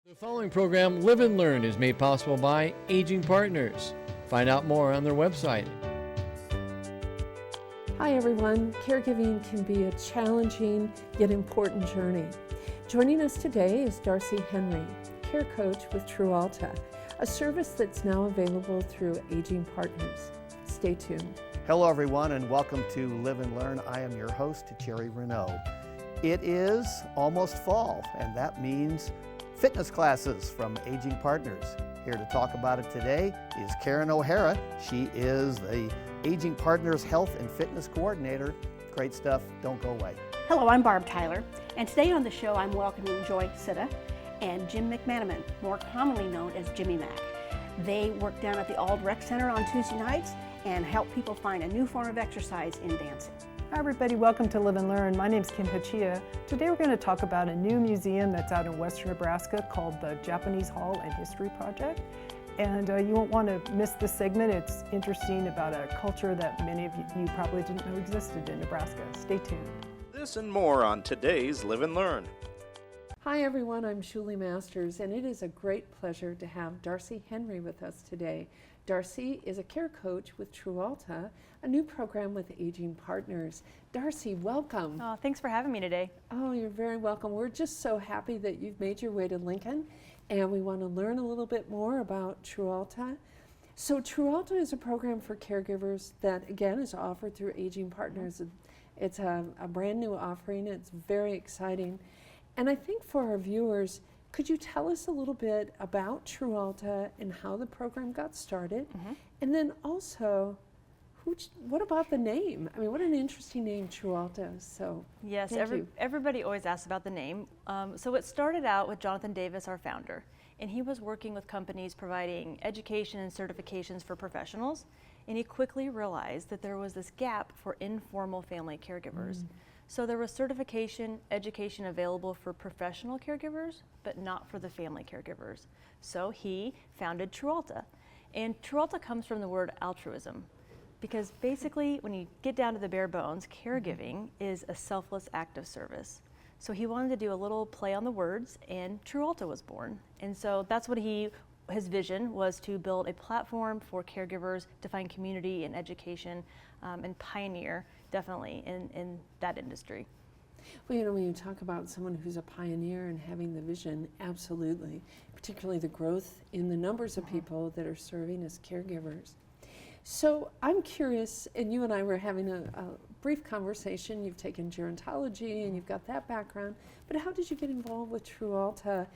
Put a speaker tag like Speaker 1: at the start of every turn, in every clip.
Speaker 1: The following program, Live and Learn, is made possible by Aging Partners. Find out more on their website.
Speaker 2: Hi everyone. Caregiving can be a challenging yet important journey. Joining us today is Darcy Henry, care coach with TruAlta, a service that's now available through Aging Partners. Stay tuned.
Speaker 3: Hello everyone and welcome to Live and Learn. I am your host, Jerry Renaud. It is almost fall, and that means fitness classes from Aging Partners. Here to talk about it today is Karen O'Hara. She is the Aging Partners Health and Fitness Coordinator. Great stuff, don't go away.
Speaker 4: Hello, I'm Barb Tyler, and today on the show I'm welcoming Joy Sitta and Jim McManaman, more commonly known as Jimmy Mac. They work down at the Ald Rec Center on Tuesday nights and help people find a new form of exercise in dancing.
Speaker 5: Hi everybody, welcome to Live and Learn. My name is Kim Hachia. Today we're going to talk about a new museum that's out in western Nebraska called the Japanese Hall and History Project. And you won't want to miss this segment. It's interesting about a culture that many of you probably didn't know existed in Nebraska. Stay tuned.
Speaker 6: This and more on today's Live and Learn.
Speaker 2: Hi everyone, I'm Julie Masters, and it is a great pleasure to have Darcy Henry with us today. Darcy is a care coach with TruAlta, a new program with Aging Partners. Darcy, welcome.
Speaker 7: Oh, thanks for having me today.
Speaker 2: Oh, you're very welcome. We're just so happy that you've made your way to Lincoln, and we want to learn a little bit more about TruAlta. So TruAlta is a program for caregivers that, again, is offered through Aging Partners. It's a brand new offering. It's very exciting. And I think for our viewers, could you tell us a little bit about TruAlta and how the program got started? And then also, what about the name? I mean, what an interesting name, TruAlta. So
Speaker 7: Yes,
Speaker 2: thank you.
Speaker 7: everybody always asks about the name. So it started out with Jonathan Davis, our founder, and he was working with companies providing education and certifications for professionals, and he quickly realized that there was this gap for informal family caregivers. So there was certification, education available for professional caregivers, but not for the family caregivers. So he founded TruAlta. And TruAlta comes from the word altruism, because basically when you get down to the bare bones, caregiving is a selfless act of service. So he wanted to do a little play on the words, and TruAlta was born. And so that's what his vision was, to build a platform for caregivers to find community and education and pioneer definitely in that industry.
Speaker 2: Well, you know, when you talk about someone who's a pioneer and having the vision, absolutely, particularly the growth in the numbers of people that are serving as caregivers. So I'm curious, and you and I were having a brief conversation. You've taken gerontology and you've got that background, but how did you get involved with TruAlta,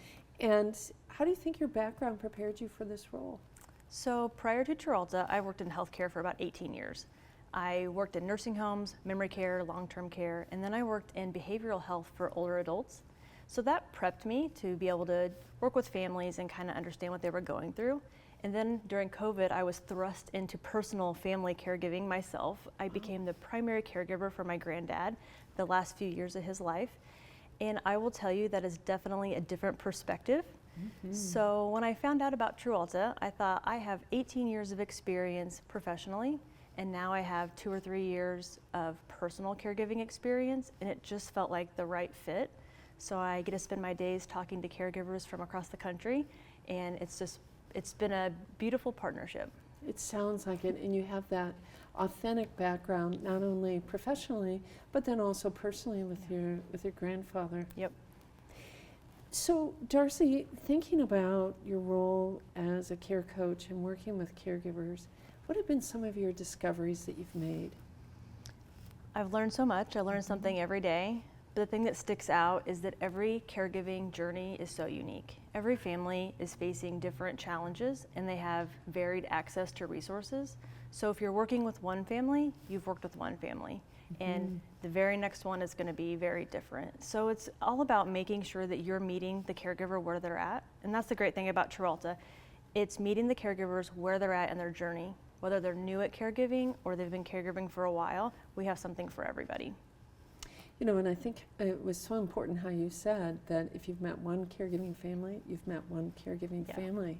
Speaker 2: and how do you think your background prepared you for this role?
Speaker 7: So prior to TruAlta, I worked in healthcare for about 18 years. I worked in nursing homes, memory care, long-term care, and then I worked in behavioral health for older adults. So that prepped me to be able to work with families and kind of understand what they were going through. And then during COVID, I was thrust into personal family caregiving myself. I became the primary caregiver for my granddad the last few years of his life. And I will tell you that is definitely a different perspective. So when I found out about TruAlta, I thought, I have 18 years of experience professionally, and now I have 2 or 3 years of personal caregiving experience, and it just felt like the right fit. So I get to spend my days talking to caregivers from across the country, and it's been a beautiful partnership.
Speaker 2: It sounds like it, and you have that authentic background, not only professionally, but then also personally with your grandfather.
Speaker 7: Yep.
Speaker 2: So, Darcy, thinking about your role as a care coach and working with caregivers, what have been some of your discoveries that you've made?
Speaker 7: I've learned so much. I learn something every day. But the thing that sticks out is that every caregiving journey is so unique. Every family is facing different challenges, and they have varied access to resources. So if you're working with one family, you've worked with one family. And the very next one is going to be very different. So it's all about making sure that you're meeting the caregiver where they're at. And that's the great thing about TruAlta. It's meeting the caregivers where they're at in their journey. Whether they're new at caregiving or they've been caregiving for a while, we have something for everybody.
Speaker 2: You know, and I think it was so important how you said that if you've met one caregiving family, you've met one caregiving family.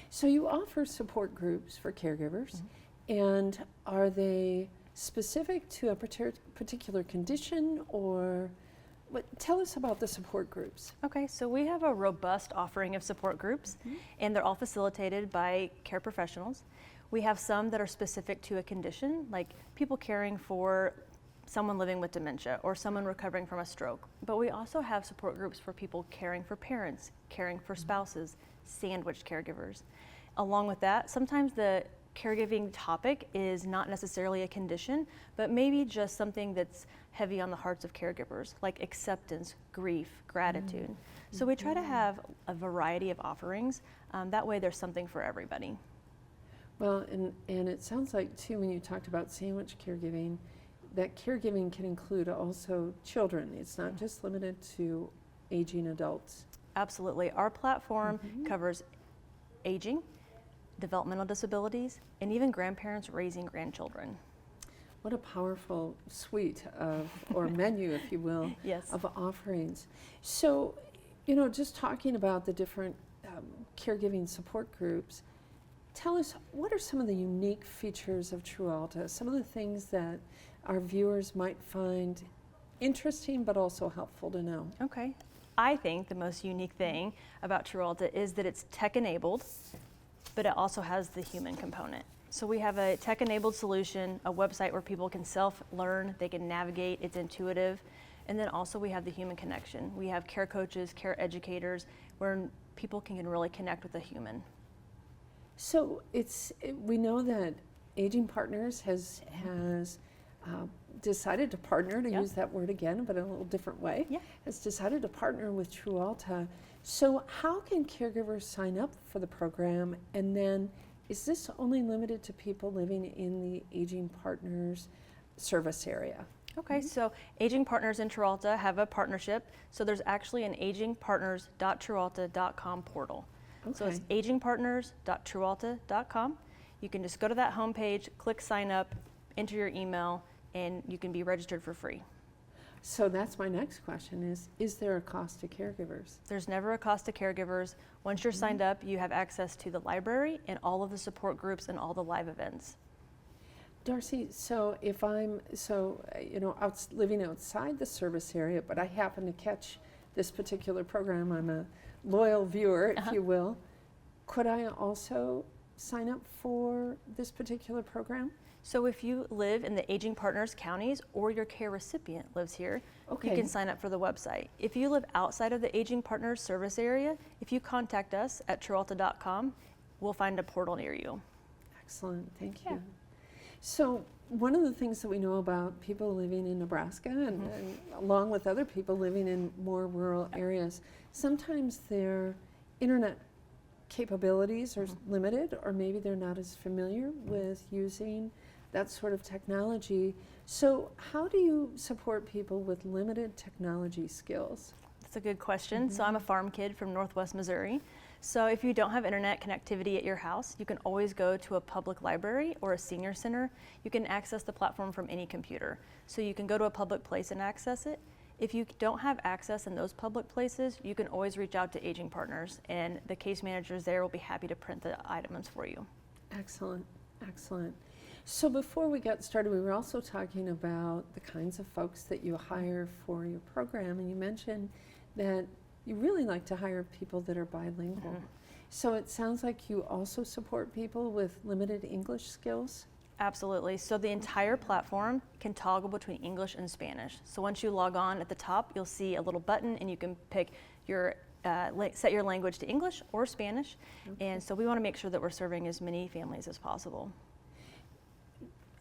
Speaker 2: So you offer support groups for caregivers, and are they specific to a particular condition, or But tell us about the support groups.
Speaker 7: Okay, so we have a robust offering of support groups, and they're all facilitated by care professionals. We have some that are specific to a condition, like people caring for someone living with dementia or someone recovering from a stroke. But we also have support groups for people caring for parents, caring for spouses, sandwich caregivers. Along with that, sometimes the caregiving topic is not necessarily a condition, but maybe just something that's heavy on the hearts of caregivers, like acceptance, grief, gratitude. So we try to have a variety of offerings. That way there's something for everybody.
Speaker 2: Well, and it sounds like too, when you talked about sandwich caregiving, that caregiving can include also children. It's not just limited to aging adults.
Speaker 7: Absolutely. Our platform covers aging, developmental disabilities, and even grandparents raising grandchildren.
Speaker 2: What a powerful suite of, or menu, if you will,
Speaker 7: Yes.
Speaker 2: of offerings. So, just talking about the different caregiving support groups, tell us, what are some of the unique features of TruAlta, some of the things that our viewers might find interesting but also helpful to know?
Speaker 7: Okay. I think the most unique thing about TruAlta is that it's tech-enabled, but it also has the human component. So we have a tech-enabled solution, a website where people can self-learn, they can navigate, it's intuitive, and then also we have the human connection. We have care coaches, care educators, where people can really connect with a human.
Speaker 2: So we know that Aging Partners has decided to partner, to
Speaker 7: Yeah.
Speaker 2: use that word again, but in a little different way,
Speaker 7: Yeah.
Speaker 2: has decided to partner with TruAlta. So how can caregivers sign up for the program? And then is this only limited to people living in the Aging Partners service area?
Speaker 7: Okay, so Aging Partners and TruAlta have a partnership. So there's actually an agingpartners.trualta.com portal. So it's
Speaker 2: Okay.
Speaker 7: agingpartners.trualta.com. You can just go to that homepage, click sign up, enter your email, and you can be registered for free.
Speaker 2: So that's my next question is there a cost to caregivers?
Speaker 7: There's never a cost to caregivers. Once you're signed up, you have access to the library and all of the support groups and all the live events.
Speaker 2: Darcy, so if I'm, living outside the service area, but I happen to catch this particular program, I'm a loyal viewer, if you will, could I also sign up for this particular program?
Speaker 7: So if you live in the Aging Partners counties or your care recipient lives here,
Speaker 2: Okay.
Speaker 7: you can sign up for the website. If you live outside of the Aging Partners service area, if you contact us at trualta.com, we'll find a portal near you.
Speaker 2: Excellent, thank you.
Speaker 7: Yeah.
Speaker 2: So one of the things that we know about people living in Nebraska and along with other people living in more rural areas, sometimes their internet capabilities are limited, or maybe they're not as familiar with using that sort of technology. So how do you support people with limited technology skills?
Speaker 7: That's a good question. So I'm a farm kid from Northwest Missouri. So if you don't have internet connectivity at your house, you can always go to a public library or a senior center. You can access the platform from any computer. So you can go to a public place and access it. If you don't have access in those public places, you can always reach out to Aging Partners, and the case managers there will be happy to print the items for you.
Speaker 2: Excellent, excellent. So before we got started, we were also talking about the kinds of folks that you hire for your program, and you mentioned that you really like to hire people that are bilingual. So it sounds like you also support people with limited English skills?
Speaker 7: Absolutely. So the entire platform can toggle between English and Spanish. So once you log on at the top, you'll see a little button and you can pick your set your language to English or Spanish. And so we want to make sure that we're serving as many families as possible.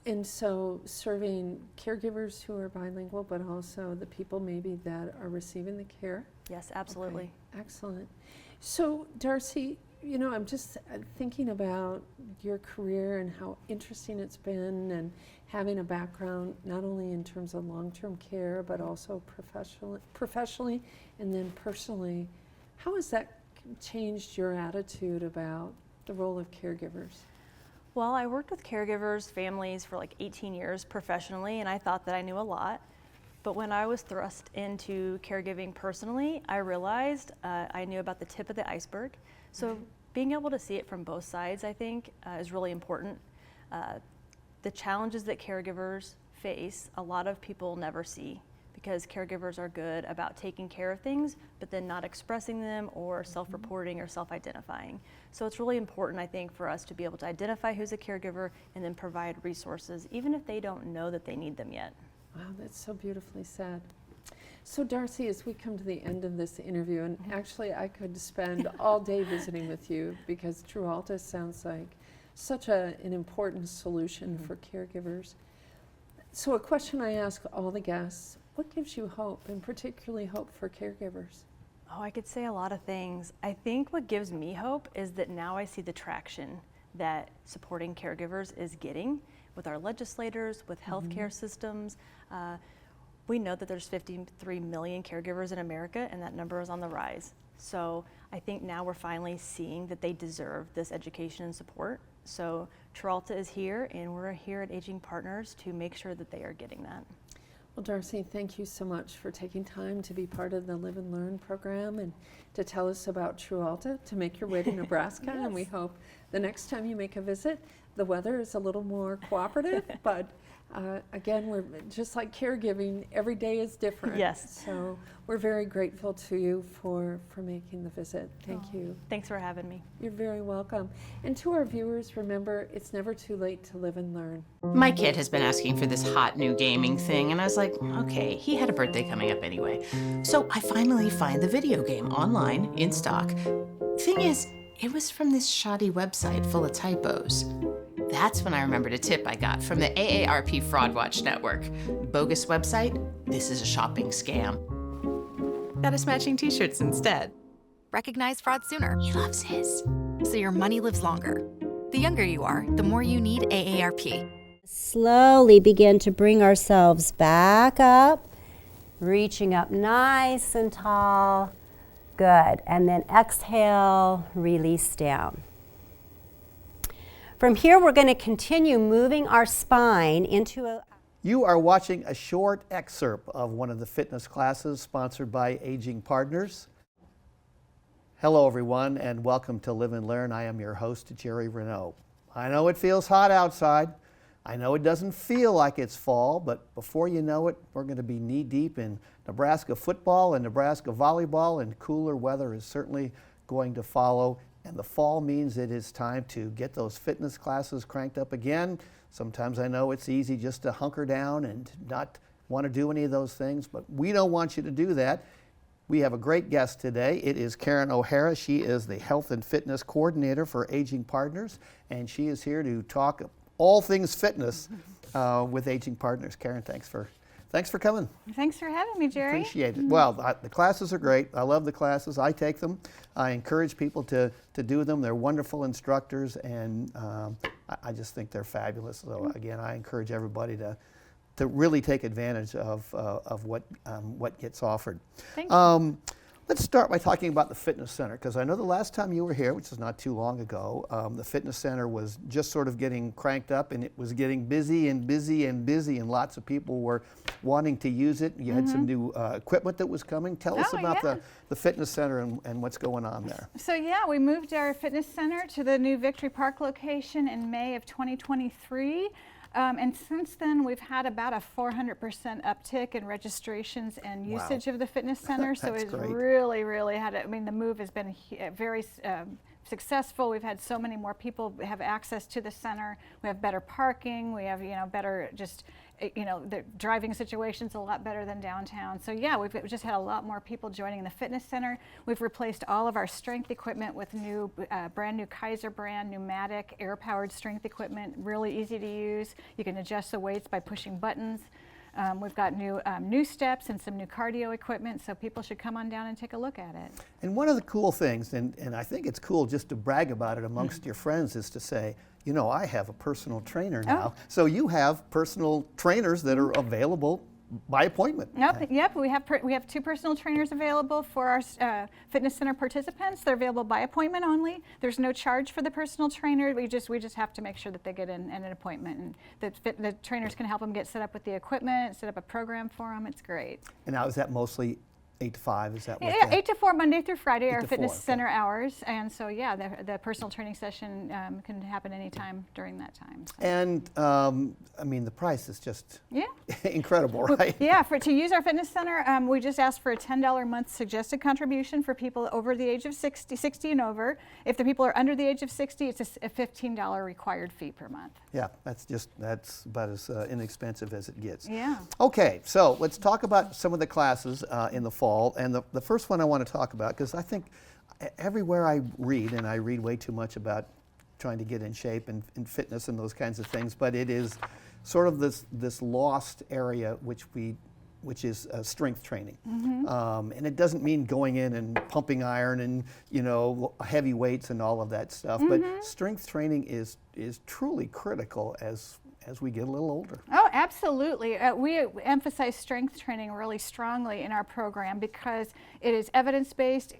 Speaker 2: And so serving caregivers who are bilingual, but also the people maybe that are receiving the care?
Speaker 7: Yes, absolutely.
Speaker 2: Okay, excellent. So Darcy, I'm just thinking about your career and how interesting it's been, and having a background not only in terms of long-term care, but also professionally and then personally. How has that changed your attitude about the role of caregivers?
Speaker 7: Well, I worked with caregivers, families for like 18 years professionally, and I thought that I knew a lot. But when I was thrust into caregiving personally, I realized I knew about the tip of the iceberg. So being able to see it from both sides, I think, is really important. The challenges that caregivers face, a lot of people never see because caregivers are good about taking care of things, but then not expressing them or self-reporting or self-identifying. So it's really important, I think, for us to be able to identify who's a caregiver and then provide resources, even if they don't know that they need them yet.
Speaker 2: Wow, that's so beautifully said. So Darcy, as we come to the end of this interview, and actually I could spend all day visiting with you because TruAlta sounds like such an important solution for caregivers. So a question I ask all the guests, what gives you hope, and particularly hope for caregivers?
Speaker 7: Oh, I could say a lot of things. I think what gives me hope is that now I see the traction that supporting caregivers is getting with our legislators, with healthcare systems. We know that there's 53 million caregivers in America, and that number is on the rise. So I think now we're finally seeing that they deserve this education and support. So TruAlta is here, and we're here at Aging Partners to make sure that they are getting that.
Speaker 2: Well, Darcy, thank you so much for taking time to be part of the Live and Learn program and to tell us about TruAlta, to make your way to Nebraska. And we hope the next time you make a visit, the weather is a little more cooperative, but again, we're just like caregiving, every day is different.
Speaker 7: Yes.
Speaker 2: So we're very grateful to you for making the visit. Thank you.
Speaker 7: Thanks for having me.
Speaker 2: You're very welcome. And to our viewers, remember, it's never too late to live and learn.
Speaker 8: My kid has been asking for this hot new gaming thing, and I was like, okay, he had a birthday coming up anyway. So I finally find the video game online, in stock. Thing is, it was from this shoddy website full of typos. That's when I remembered a tip I got from the AARP Fraud Watch Network. Bogus website, this is a shopping scam. Got us matching t-shirts instead.
Speaker 9: Recognize fraud sooner,
Speaker 8: He loves his.
Speaker 9: so your money lives longer. The younger you are, the more you need AARP.
Speaker 10: Slowly begin to bring ourselves back up, reaching up nice and tall. Good. And then exhale, release down. From here, we're going to continue moving our spine into a...
Speaker 3: You are watching a short excerpt of one of the fitness classes sponsored by Aging Partners. Hello everyone, and welcome to Live and Learn. I am your host, Jerry Renaud. I know it feels hot outside. I know it doesn't feel like it's fall, but before you know it, we're going to be knee-deep in Nebraska football and Nebraska volleyball, and cooler weather is certainly going to follow. And the fall means it is time to get those fitness classes cranked up again. Sometimes I know it's easy just to hunker down and not want to do any of those things, but we don't want you to do that. We have a great guest today. It is Karen O'Hara. She is the Health and Fitness Coordinator for Aging Partners, and she is here to talk all things fitness with Aging Partners. Karen, thanks for coming.
Speaker 11: Thanks for having me, Jerry.
Speaker 3: Appreciate it. Well, the classes are great. I love the classes. I take them. I encourage people to do them. They're wonderful instructors, and I just think they're fabulous. So again, I encourage everybody to really take advantage of what gets offered.
Speaker 11: Thank you.
Speaker 3: Let's start by talking about the fitness center, because I know the last time you were here, which is not too long ago, the fitness center was just sort of getting cranked up, and it was getting busy and busy and busy, and lots of people were wanting to use it. You had some new equipment that was coming. Tell us about the fitness center and what's going on there.
Speaker 11: So yeah, we moved our fitness center to the new Victory Park location in May of 2023. And since then, we've had about a 400% uptick in registrations and usage of the fitness center. So it's really had, I mean, the move has been very successful. We've had so many more people have access to the center. We have better parking. We have, better just, the driving situation's a lot better than downtown. So yeah, we've just had a lot more people joining the fitness center. We've replaced all of our strength equipment with new, brand new Kaiser brand, pneumatic, air-powered strength equipment, really easy to use. You can adjust the weights by pushing buttons. We've got new steps and some new cardio equipment, so people should come on down and take a look at it.
Speaker 3: And one of the cool things, and I think it's cool just to brag about it amongst your friends, is to say, I have a personal trainer now. So you have personal trainers that are available by appointment.
Speaker 11: Yep. We have 2 personal trainers available for our fitness center participants. They're available by appointment only. There's no charge for the personal trainer. We just have to make sure that they get in an appointment, and the trainers can help them get set up with the equipment, set up a program for them. It's great.
Speaker 3: And now is that mostly 8 to 5, is that what?
Speaker 11: Yeah, 8 to 4 Monday through Friday
Speaker 3: 8
Speaker 11: are
Speaker 3: to
Speaker 11: fitness
Speaker 3: 4, okay.
Speaker 11: center hours, and so yeah, the personal training session can happen anytime during that time. So.
Speaker 3: And I mean, the price is just
Speaker 11: Yeah.
Speaker 3: incredible, right?
Speaker 11: Yeah, to use our fitness center, we just asked for a $10 a month suggested contribution for people over the age of 60 and over. If the people are under the age of 60, it's a $15 required fee per month.
Speaker 3: Yeah, that's about as inexpensive as it gets.
Speaker 11: Yeah.
Speaker 3: Okay, so let's talk about some of the classes in the fall. And the first one I want to talk about, because I think everywhere I read, and I read way too much about trying to get in shape and fitness and those kinds of things, but it is sort of this lost area which is strength training. And it doesn't mean going in and pumping iron and heavy weights and all of that stuff, but strength training is truly critical as we get a little older.
Speaker 11: Oh, absolutely. We emphasize strength training really strongly in our program because it is evidence-based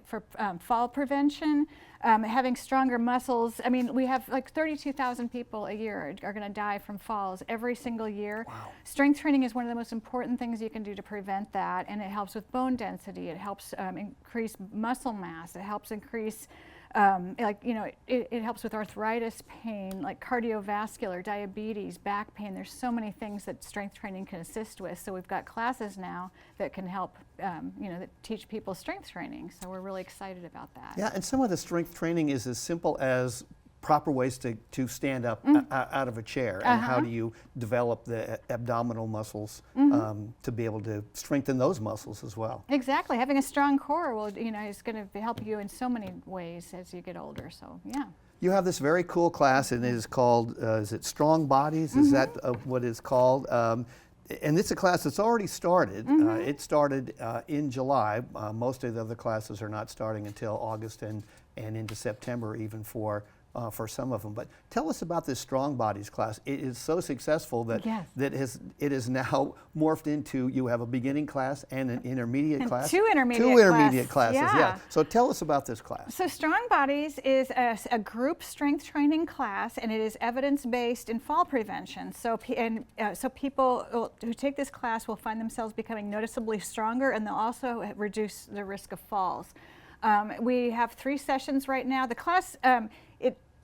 Speaker 11: for fall prevention, having stronger muscles. I mean, we have like 32,000 people a year are going to die from falls every single year.
Speaker 3: Wow.
Speaker 11: Strength training is one of the most important things you can do to prevent that, and it helps with bone density. It helps increase muscle mass. It helps increase it helps with arthritis pain, like cardiovascular, diabetes, back pain. There's so many things that strength training can assist with. So we've got classes now that can help, that teach people strength training. So we're really excited about that.
Speaker 3: Yeah, and some of the strength training is as simple as proper ways to stand up out of a chair, and how do you develop the abdominal muscles to be able to strengthen those muscles as well.
Speaker 11: Exactly. Having a strong core will, is going to help you in so many ways as you get older. So yeah.
Speaker 3: You have this very cool class, and it is called, is it Strong Bodies? Is that what it's called? And it's a class that's already started. It started in July. Most of the other classes are not starting until August and into September even for some of them. But tell us about this Strong Bodies class. It is so successful that it is now morphed into, you have a beginning class and an intermediate class.
Speaker 11: Two intermediate
Speaker 3: classes, yeah. So tell us about this class.
Speaker 11: So Strong Bodies is a group strength training class, and it is evidence-based in fall prevention. So people who take this class will find themselves becoming noticeably stronger, and they'll also reduce the risk of falls. We have 3 sessions right now. The class,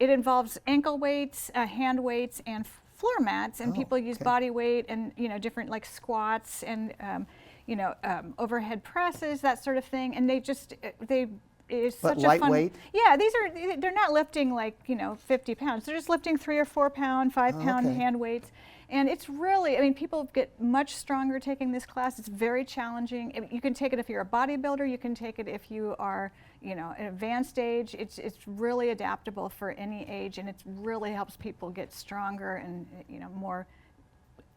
Speaker 11: it involves ankle weights, hand weights, and floor mats, and people use body weight and different like squats and overhead presses, that sort of thing. And it's such a fun.
Speaker 3: Lightweight?
Speaker 11: Yeah, they're not lifting like 50 pounds. They're just lifting 3 or 4 pound, 5 pound hand weights. And it's really, people get much stronger taking this class. It's very challenging. You can take it if you're a bodybuilder. You can take it if you are, an advanced age. It's really adaptable for any age, and it really helps people get stronger and, more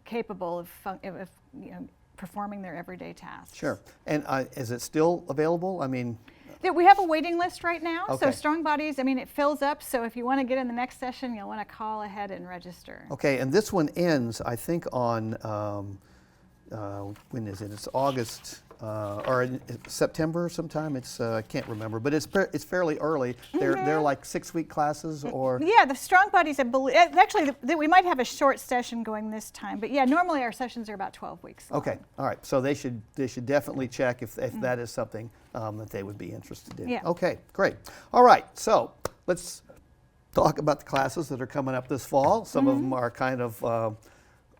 Speaker 11: capable of performing their everyday tasks.
Speaker 3: Sure. And is it still available?
Speaker 11: We have a waiting list right now.
Speaker 3: Okay.
Speaker 11: So Strong Bodies, it fills up. So if you want to get in the next session, you'll want to call ahead and register.
Speaker 3: Okay, and this one ends, I think, on, when is it? It's August or September sometime. I can't remember, but it's fairly early. They're like 6-week classes, or?
Speaker 11: Yeah, the Strong Bodies, I believe, actually, we might have a short session going this time, but yeah, normally our sessions are about 12 weeks long.
Speaker 3: Okay, all right. So they should definitely check if that is something that they would be interested in.
Speaker 11: Yeah.
Speaker 3: Okay, great. All right, so let's talk about the classes that are coming up this fall. Some of them are kind of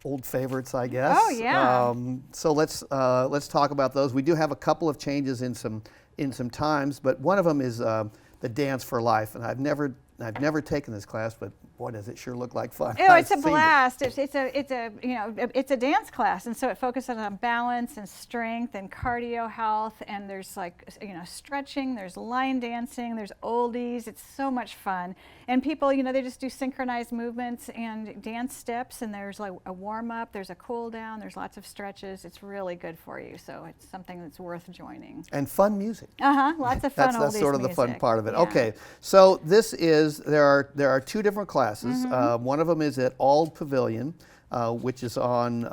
Speaker 3: old favorites, I guess.
Speaker 11: Oh yeah.
Speaker 3: So let's talk about those. We do have a couple of changes in some times, but one of them is the Dance for Life, and I've never taken this class, but boy, does it sure look like fun.
Speaker 11: Oh, it's a blast. It's a dance class, and so it focuses on balance and strength and cardio health, and there's stretching, there's line dancing, there's oldies. It's so much fun. And people, they just do synchronized movements and dance steps, and there's like a warm up, there's a cool down, there's lots of stretches. It's really good for you. So it's something that's worth joining.
Speaker 3: And fun music.
Speaker 11: Lots of fun.
Speaker 3: That's sort of the fun part of it.
Speaker 11: Yeah.
Speaker 3: Okay, so there are 2 different classes. One of them is at Auld Pavilion, which is on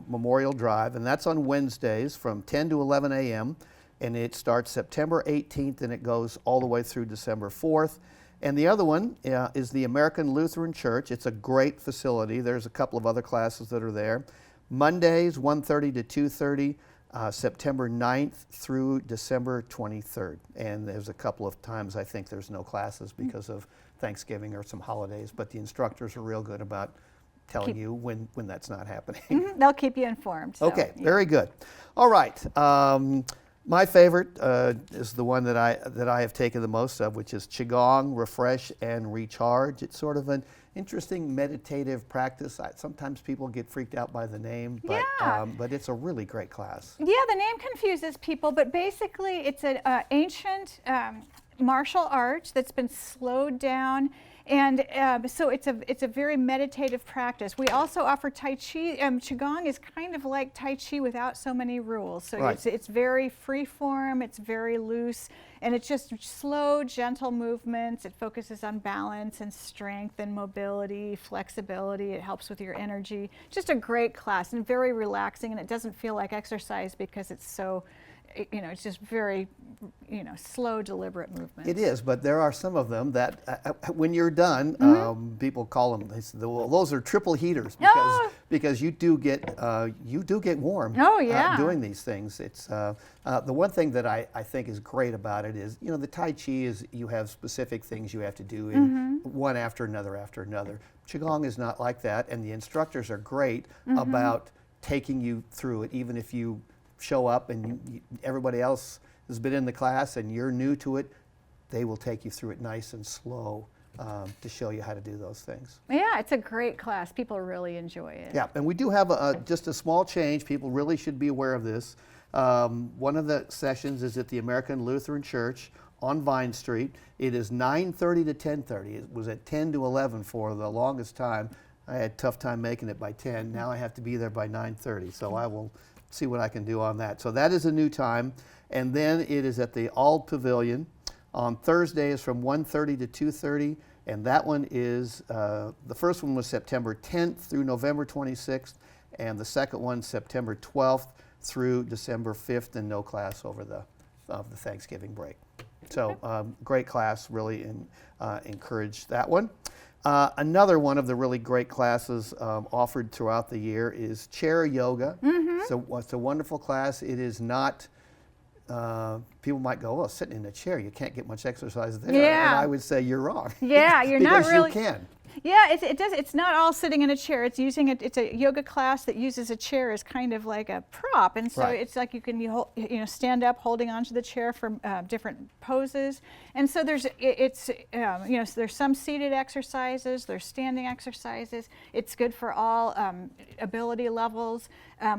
Speaker 3: Memorial Drive, and that's on Wednesdays from 10 to 11 a.m. And it starts September 18th and it goes all the way through December 4th. And the other one is the American Lutheran Church. It's a great facility. There's a couple of other classes that are there. Mondays, 1:30 to 2:30. September 9th through December 23rd. And there's a couple of times I think there's no classes because of Thanksgiving or some holidays, but the instructors are real good about telling you when that's not happening.
Speaker 11: They'll keep you informed. So,
Speaker 3: Okay, very good. All right. My favorite is the one that I have taken the most of, which is Qigong, Refresh and Recharge. It's sort of an interesting meditative practice. Sometimes people get freaked out by the name, but it's a really great class.
Speaker 11: Yeah, the name confuses people, but basically it's an ancient martial art that's been slowed down. And so it's a very meditative practice. We also offer Tai Chi. Qigong is kind of like Tai Chi without so many rules. So it's very free form, it's very loose, and it's just slow, gentle movements. It focuses on balance and strength and mobility, flexibility. It helps with your energy. Just a great class and very relaxing, and it doesn't feel like exercise because it's so, it's just very, slow, deliberate movements.
Speaker 3: It is, but there are some of them that when you're done, people call them, they say, well, those are triple heaters because you do get warm doing these things. It's the one thing that I think is great about it is, the Tai Chi is you have specific things you have to do in one after another after another. Qigong is not like that, and the instructors are great about taking you through it, even if you show up and everybody else has been in the class and you're new to it, they will take you through it nice and slow to show you how to do those things.
Speaker 11: Yeah, it's a great class. People really enjoy it.
Speaker 3: Yeah, and we do have just a small change. People really should be aware of this. One of the sessions is at the American Lutheran Church on Vine Street. It is 9:30 to 10:30. It was at 10 to 11 for the longest time. I had a tough time making it by 10. Now I have to be there by 9:30, so I will see what I can do on that. So that is a new time. And then it is at the Auld Pavilion on Thursdays from 1:30 to 2:30. And that one is, the first one was September 10th through November 26th. And the second one, September 12th through December 5th, and no class over the Thanksgiving break. So great class, really encourage that one. Another one of the really great classes offered throughout the year is chair yoga. So it's a wonderful class. It is not, people might go, well, sitting in a chair, you can't get much exercise there.
Speaker 11: Yeah.
Speaker 3: And I would say you're wrong.
Speaker 11: Yeah, you're not really.
Speaker 3: Because you can.
Speaker 11: Yeah, it's not all sitting in a chair. It's using it's a yoga class that uses a chair as kind of like a prop, and so it's like you can stand up holding onto the chair for different poses. And so there's there's some seated exercises, there's standing exercises. It's good for all ability levels.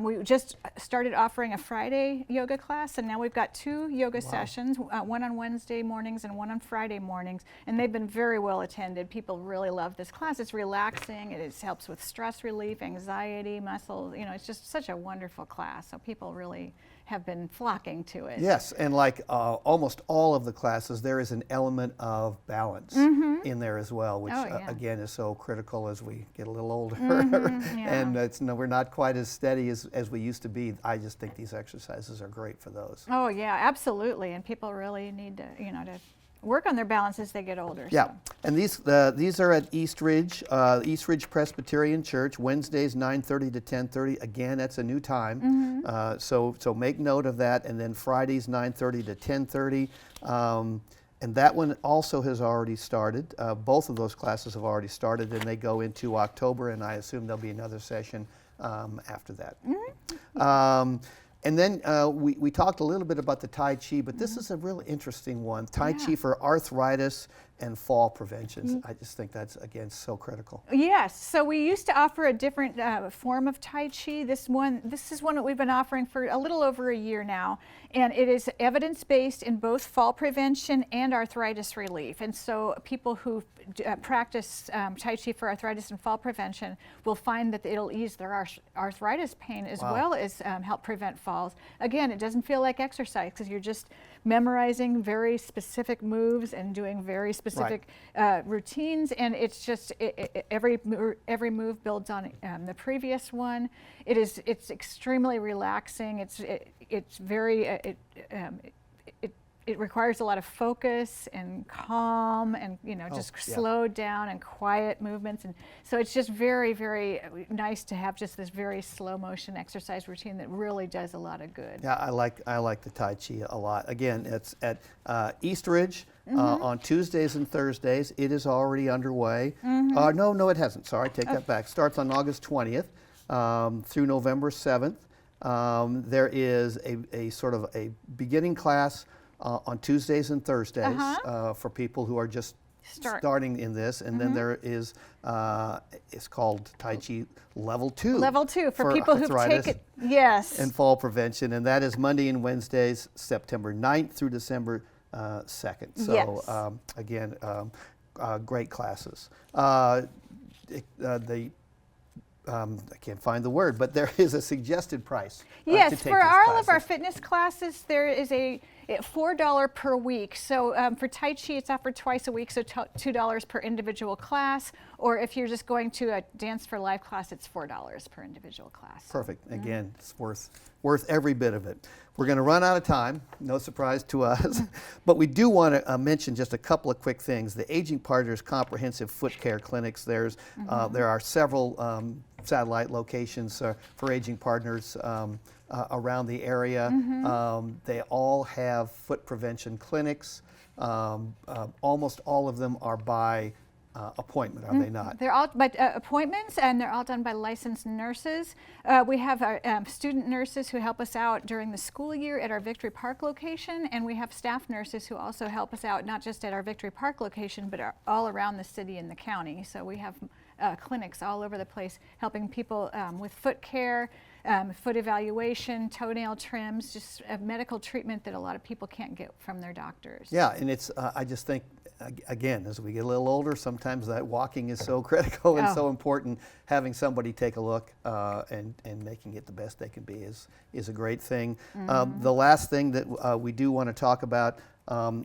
Speaker 11: We just started offering a Friday yoga class, and now we've got 2 yoga sessions, one on Wednesday mornings and one on Friday mornings, and they've been very well attended. People really love this class. It's relaxing. It helps with stress relief, anxiety, muscles. It's just such a wonderful class. So people really have been flocking to it.
Speaker 3: Yes, and like almost all of the classes, there is an element of balance in there as well, which again is so critical as we get a little older, and we're not quite as steady as we used to be. I just think these exercises are great for those.
Speaker 11: Oh yeah, absolutely, and people really need to to work on their balance as they get older.
Speaker 3: Yeah, and these are at East Ridge Presbyterian Church, Wednesdays 9:30 to 10:30. Again, that's a new time, so make note of that. And then Fridays 9:30 to 10:30, and that one also has already started. Both of those classes have already started, and they go into October, and I assume there'll be another session after that. And then we talked a little bit about the Tai Chi, but this is a really interesting one. Tai Chi for arthritis and fall prevention. I just think that's, again, so critical.
Speaker 11: Yes, so we used to offer a different form of Tai Chi. This is one that we've been offering for a little over a year now, and it is evidence-based in both fall prevention and arthritis relief. And so people who practice Tai Chi for arthritis and fall prevention will find that it'll ease their arthritis pain as well as help prevent falls. Again, it doesn't feel like exercise because you're just memorizing very specific moves and doing very specific routines, and it's just every move builds on the previous one. It's extremely relaxing. It's very it requires a lot of focus and calm and just slowed down and quiet movements, and so it's just very, very nice to have just this very slow motion exercise routine that really does a lot of good.
Speaker 3: Yeah, I like the Tai Chi a lot. Again, it's at East Ridge on Tuesdays and Thursdays. It is already underway. No, it hasn't. Sorry, take that back. Starts on August 20th through November 7th. There is a sort of a beginning class on Tuesdays and Thursdays for people who are just starting in this, and then there is it's called Tai Chi Level 2.
Speaker 11: Level 2 for people who've taken
Speaker 3: and fall prevention, and that is Monday and Wednesdays, September 9th through December 2nd. So again, great classes. I can't find the word, but there is a suggested price.
Speaker 11: Yes,
Speaker 3: to take
Speaker 11: for
Speaker 3: these
Speaker 11: all
Speaker 3: classes.
Speaker 11: of our fitness classes, there is a $4 per week. So for Tai Chi, it's offered twice a week, so $2 per individual class. Or if you're just going to a Dance for Life class, it's $4 per individual class.
Speaker 3: Perfect. Again, it's worth every bit of it. We're going to run out of time, no surprise to us, but we do want to mention just a couple of quick things. The Aging Partners Comprehensive Foot Care Clinics, there are several satellite locations for Aging Partners around the area. They all have foot prevention clinics. Almost all of them are by appointment, are they not?
Speaker 11: They're all by appointments, and they're all done by licensed nurses. We have our student nurses who help us out during the school year at our Victory Park location, and we have staff nurses who also help us out not just at our Victory Park location, but all around the city and the county. So we have clinics all over the place helping people with foot care, foot evaluation, toenail trims, just medical treatment that a lot of people can't get from their doctors.
Speaker 3: Yeah, and it's, I just think, again, as we get a little older, sometimes that walking is so critical and so important. Having somebody take a look and making it the best they can be is a great thing. The last thing that we do want to talk about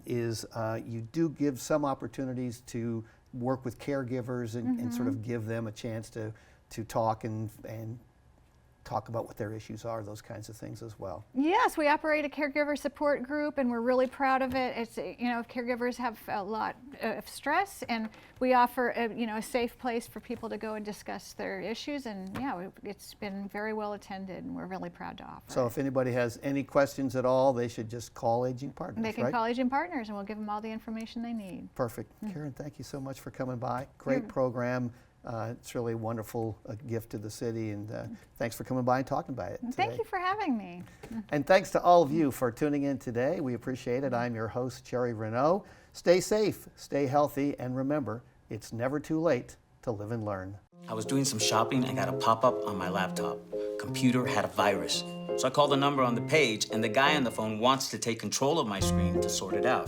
Speaker 3: is you do give some opportunities to work with caregivers and sort of give them a chance to talk and talk about what their issues are, those kinds of things as well.
Speaker 11: Yes, we operate a caregiver support group, and we're really proud of it. It's, caregivers have a lot of stress, and we offer a safe place for people to go and discuss their issues, and it's been very well attended, and we're really proud to offer
Speaker 3: So if anybody has any questions at all, they should just call Aging Partners,
Speaker 11: They can call Aging Partners, and we'll give them all the information they need.
Speaker 3: Perfect. Karen, thank you so much for coming by. Great program. It's really a wonderful gift to the city, and thanks for coming by and talking about it today.
Speaker 11: Thank you for having me.
Speaker 3: And thanks to all of you for tuning in today. We appreciate it. I'm your host, Jerry Renaud. Stay safe, stay healthy, and remember, it's never too late to live and learn.
Speaker 12: I was doing some shopping and got a pop-up on my laptop. Computer had a virus. So I called the number on the page, and the guy on the phone wants to take control of my screen to sort it out.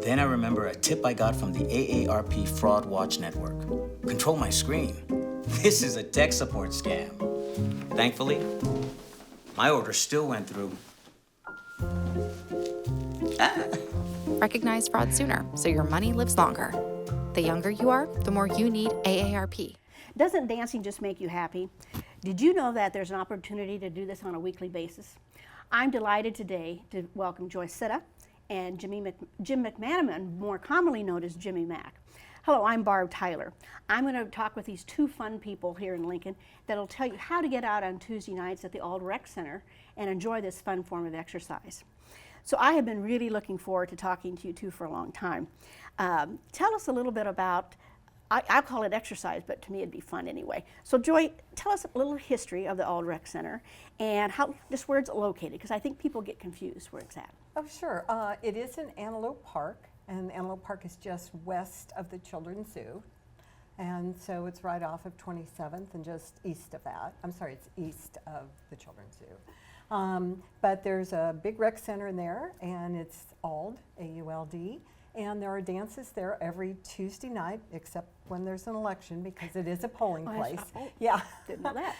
Speaker 12: Then I remember a tip I got from the AARP Fraud Watch Network. Control my screen. This is a tech support scam. Thankfully, my order still went through.
Speaker 9: Recognize fraud sooner so your money lives longer. The younger you are, the more you need AARP.
Speaker 4: Doesn't dancing just make you happy? Did you know that there's an opportunity to do this on a weekly basis? I'm delighted today to welcome Joyce Sitta and Jim McManaman, more commonly known as Jimmy Mack. Hello, I'm Barb Tyler. I'm going to talk with these two fun people here in Lincoln that'll tell you how to get out on Tuesday nights at the Auld Rec Center and enjoy this fun form of exercise. So I have been really looking forward to talking to you two for a long time. Tell us a little bit about, I call it exercise, but to me it'd be fun anyway. So Joy, tell us a little history of the Auld Rec Center and how just where it's located, because I think people get confused where it's at.
Speaker 13: Oh, sure. It is in Antelope Park, and Antelope Park is just west of the Children's Zoo. And so it's right off of 27th and just east of that. I'm sorry, it's east of the Children's Zoo. But there's a big rec center in there, and it's AULD, A-U-L-D. And there are dances there every Tuesday night, except when there's an election, because it is a polling place. Yeah.
Speaker 4: Didn't know that.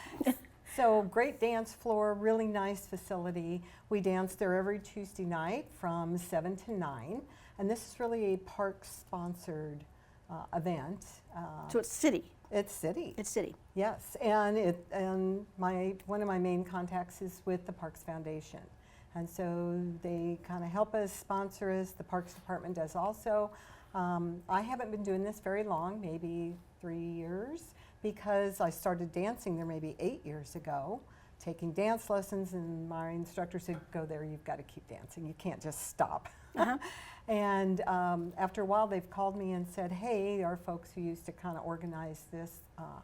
Speaker 13: So great dance floor, really nice facility. We dance there every Tuesday night from 7 to 9. And this is really a park-sponsored event.
Speaker 4: So it's city?
Speaker 13: It's city.
Speaker 4: It's city.
Speaker 13: Yes, and one of my main contacts is with the Parks Foundation. And so they kind of help us, sponsor us. The Parks Department does also. I haven't been doing this very long, maybe 3 years, because I started dancing there maybe 8 years ago, taking dance lessons, and my instructor said, go there, you've got to keep dancing. You can't just stop. And after a while, they've called me and said, hey, our folks who used to kind of organize this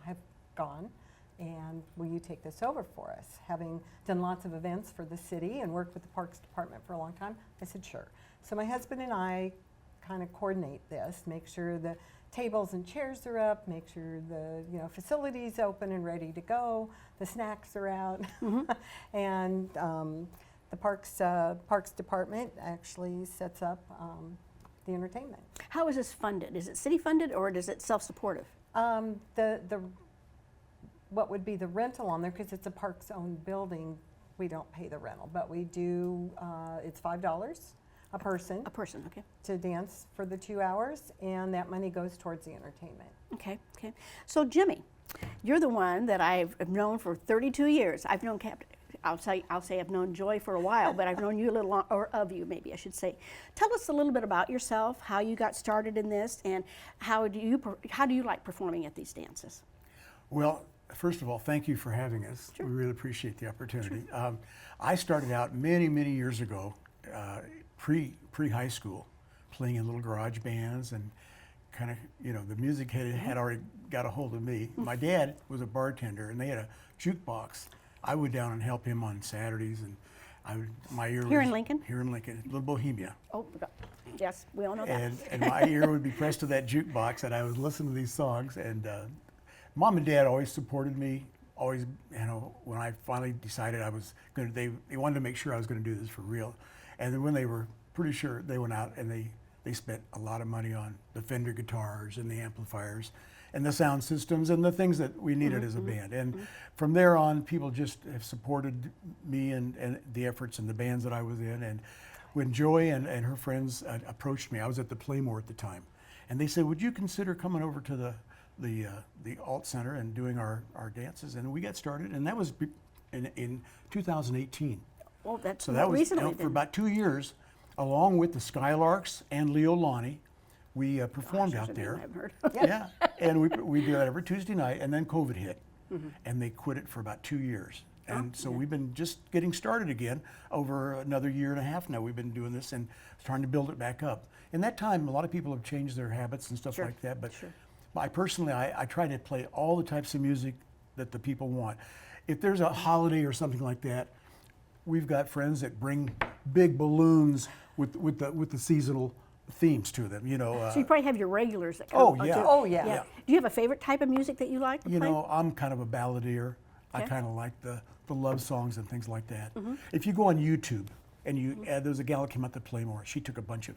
Speaker 13: have gone, and will you take this over for us? Having done lots of events for the city and worked with the Parks Department for a long time, I said, sure. So my husband and I kind of coordinate this, make sure the tables and chairs are up, make sure the facility's open and ready to go, the snacks are out, and the Parks Department actually sets up the entertainment.
Speaker 4: How is this funded? Is it city funded or is it self-supportive?
Speaker 13: What would be the rental on there, because it's a Parks owned building, we don't pay the rental, but we do, it's $5 a person.
Speaker 4: A person, okay.
Speaker 13: To dance for the 2 hours, and that money goes towards the entertainment.
Speaker 4: Okay, okay. So Jimmy, you're the one that I've known for 32 years. I've known I'll say I've known Joy for a while, but I've known you a little long, or of you maybe I should say. Tell us a little bit about yourself, how you got started in this, and how do you like performing at these dances?
Speaker 14: Well, first of all, thank you for having us. Sure. We really appreciate the opportunity. Sure. I started out many, many years ago, pre-high school, playing in little garage bands, and kind of, the music had already got a hold of me. My dad was a bartender, and they had a jukebox. I would down and help him on Saturdays, and my ear
Speaker 4: Here in Lincoln?
Speaker 14: Here in Lincoln, Little Bohemia.
Speaker 4: Oh, yes, we all know that.
Speaker 14: And my ear would be pressed to that jukebox, and I would listen to these songs, and Mom and Dad always supported me. Always, when I finally decided I was going to, they wanted to make sure I was going to do this for real. And then when they were pretty sure, they went out and they spent a lot of money on the Fender guitars and the amplifiers and the sound systems and the things that we needed as a band. And from there on, people just have supported me and the efforts and the bands that I was in. And when Joy and her friends approached me, I was at the Playmore at the time, and they said, would you consider coming over to the Alt Center and doing our dances? And we got started, and that was in 2018.
Speaker 4: Well, that's
Speaker 14: so that was
Speaker 4: recently
Speaker 14: for about 2 years, along with the Skylarks and Leo Lonnie. We performed out there.
Speaker 4: I've heard.
Speaker 14: Yeah, and we do that every Tuesday night, and then COVID hit, and they quit it for about 2 years. And so we've been just getting started again over another year and a half now. We've been doing this and trying to build it back up. In that time, a lot of people have changed their habits and stuff like that, but I personally, I try to play all the types of music that the people want. If there's a holiday or something like that, we've got friends that bring big balloons with the seasonal themes to them.
Speaker 4: So you probably have your regulars that come.
Speaker 14: Oh yeah.
Speaker 13: Oh yeah.
Speaker 4: Do you have a favorite type of music that you like to play?
Speaker 14: I'm kind of a balladeer. I kind of like the love songs and things like that. If you go on YouTube and there's a gal that came out to Playmore. She took a bunch of,